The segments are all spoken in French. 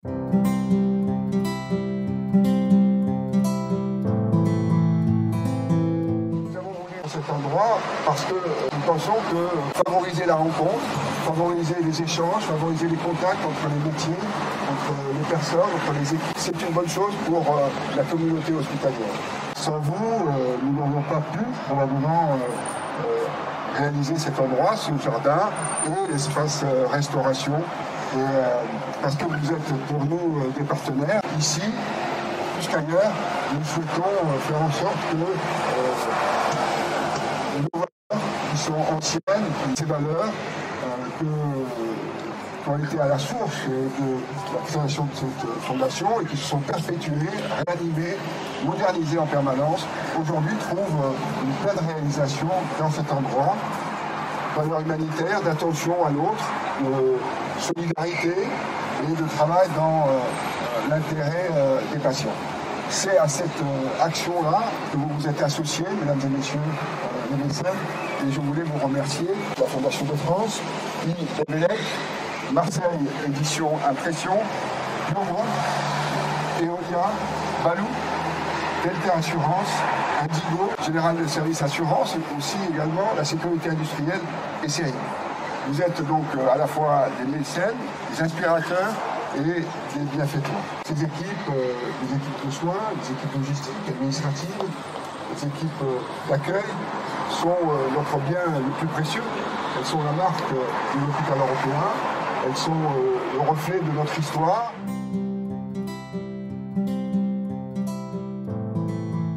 Cet endroit parce que nous pensons que favoriser la rencontre, favoriser les échanges, favoriser les contacts entre les métiers, entre les personnes, entre les équipes, c'est une bonne chose pour la communauté hospitalière. Sans vous, nous n'aurions pas pu probablement réaliser cet endroit, ce jardin et l'espace restauration. Parce que vous êtes pour nous des partenaires ici, plus qu'ailleurs, nous souhaitons faire en sorte que nos valeurs qui sont anciennes, ces valeurs qui ont été à la source de la création de cette fondation et qui se sont perpétuées, réanimées, modernisées en permanence, aujourd'hui trouvent une pleine réalisation dans cet endroit. Valeurs humanitaires, d'attention à l'autre, de solidarité et de travail dans l'intérêt des patients. C'est à cette action-là que vous vous êtes associés, mesdames et messieurs les médecins, et je voulais vous remercier. La Fondation de France, IMLEC, Marseille Édition Impression, Biogroupe, Eolia, Balou, Delta Assurance, Indigo, Général de Service Assurance, et aussi également la sécurité industrielle et série. Vous êtes donc à la fois des mécènes, des inspirateurs et des bienfaiteurs. Ces équipes, des équipes de soins, des équipes logistiques, administratives, des équipes d'accueil sont notre bien le plus précieux. Elles sont la marque de l'hôpital européen, elles sont le reflet de notre histoire.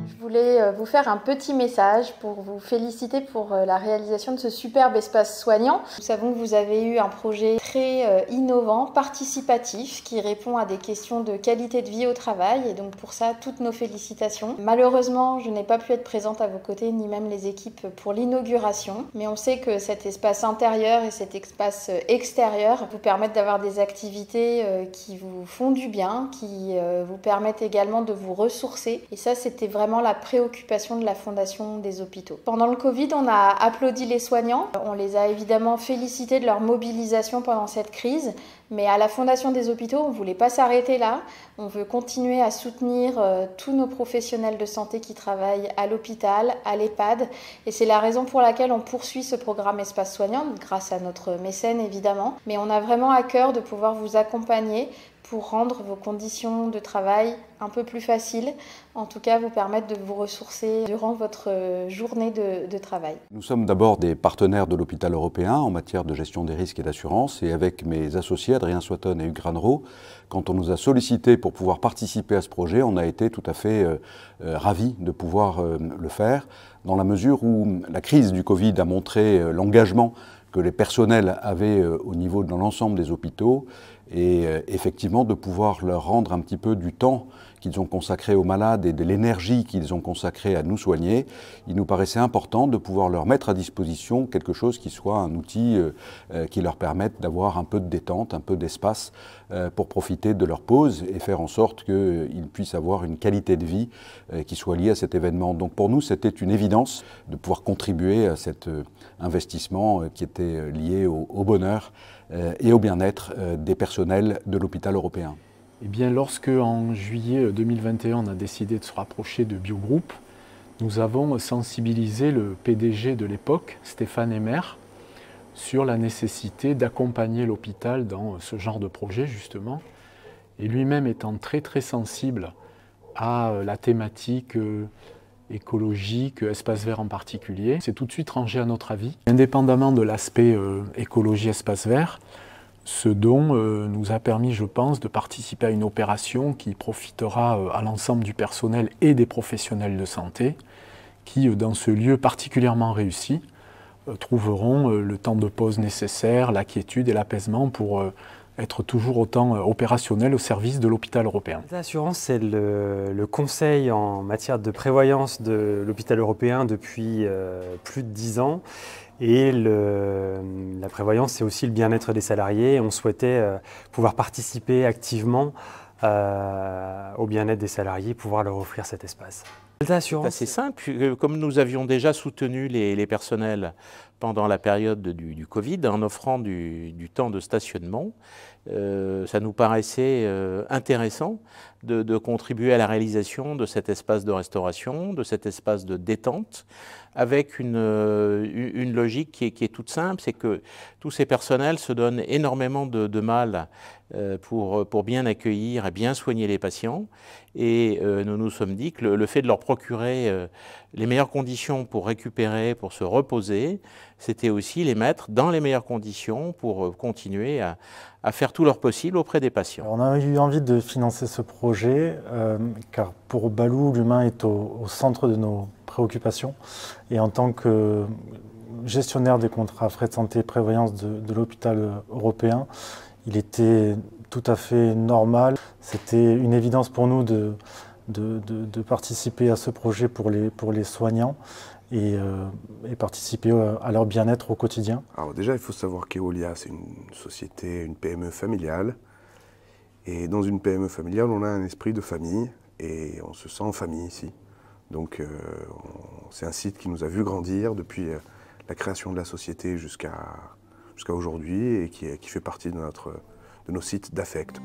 Je voulais vous faire un petit message pour vous féliciter pour la réalisation de ce superbe espace soignant. Nous savons que vous avez eu un projet très innovant, participatif, qui répond à des questions de qualité de vie au travail et donc pour ça, toutes nos félicitations. Malheureusement, je n'ai pas pu être présente à vos côtés, ni même les équipes pour l'inauguration, mais on sait que cet espace intérieur et cet espace extérieur vous permettent d'avoir des activités qui vous font du bien, qui vous permettent également de vous ressourcer et ça, c'était vraiment la préoccupation de la Fondation des hôpitaux. Pendant le Covid, on a applaudi les soignants. On les a évidemment félicités de leur mobilisation pendant cette crise. Mais à la Fondation des hôpitaux, on ne voulait pas s'arrêter là. On veut continuer à soutenir tous nos professionnels de santé qui travaillent à l'hôpital, à l'EHPAD. Et c'est la raison pour laquelle on poursuit ce programme Espace Soignant, grâce à notre mécène évidemment. Mais on a vraiment à cœur de pouvoir vous accompagner pour rendre vos conditions de travail un peu plus faciles, en tout cas vous permettre de vous ressourcer durant votre journée de travail. Nous sommes d'abord des partenaires de l'hôpital européen en matière de gestion des risques et d'assurance et avec mes associés Adrien Swatton et Hugues Granero, quand on nous a sollicité pour pouvoir participer à ce projet, on a été tout à fait ravis de pouvoir le faire dans la mesure où la crise du Covid a montré l'engagement que les personnels avaient au niveau de l'ensemble des hôpitaux et effectivement de pouvoir leur rendre un petit peu du temps qu'ils ont consacré aux malades et de l'énergie qu'ils ont consacrée à nous soigner, il nous paraissait important de pouvoir leur mettre à disposition quelque chose qui soit un outil qui leur permette d'avoir un peu de détente, un peu d'espace pour profiter de leur pause et faire en sorte qu'ils puissent avoir une qualité de vie qui soit liée à cet événement. Donc pour nous, c'était une évidence de pouvoir contribuer à cet investissement qui était lié au bonheur et au bien-être des personnels de l'hôpital européen. Eh bien, lorsque en juillet 2021, on a décidé de se rapprocher de Biogroupe, nous avons sensibilisé le PDG de l'époque, Stéphane Emmer, sur la nécessité d'accompagner l'hôpital dans ce genre de projet, justement. Et lui-même étant très très sensible à la thématique écologique, espace vert en particulier, c'est tout de suite rangé à notre avis. Indépendamment de l'aspect écologie, espace vert, ce dont nous a permis, je pense, de participer à une opération qui profitera à l'ensemble du personnel et des professionnels de santé qui, dans ce lieu particulièrement réussi, trouveront le temps de pause nécessaire, la quiétude et l'apaisement pour être toujours autant opérationnel au service de l'hôpital européen. L'assurance, c'est le conseil en matière de prévoyance de l'hôpital européen depuis plus de 10 ans. Et la prévoyance, c'est aussi le bien-être des salariés. On souhaitait pouvoir participer activement au bien-être des salariés, pouvoir leur offrir cet espace. C'est assez simple, comme nous avions déjà soutenu les personnels pendant la période du Covid en offrant du temps de stationnement, ça nous paraissait intéressant de contribuer à la réalisation de cet espace de restauration, de cet espace de détente, avec une logique qui est toute simple, c'est que tous ces personnels se donnent énormément de mal pour bien accueillir et bien soigner les patients. Et nous nous sommes dit que le fait de leur procurer les meilleures conditions pour récupérer, pour se reposer, c'était aussi les mettre dans les meilleures conditions pour continuer à faire tout leur possible auprès des patients. On a eu envie de financer ce projet car pour Balou, l'humain est au centre de nos préoccupations. Et en tant que gestionnaire des contrats frais de santé et prévoyance de l'hôpital européen, il était tout à fait normal. C'était une évidence pour nous de participer à ce projet pour les soignants et participer à leur bien-être au quotidien. Alors déjà, il faut savoir qu'Eolia, c'est une société, une PME familiale. Et dans une PME familiale, on a un esprit de famille et on se sent en famille ici. Donc c'est un site qui nous a vu grandir depuis la création de la société jusqu'à aujourd'hui et qui fait partie de nos sites d'affect.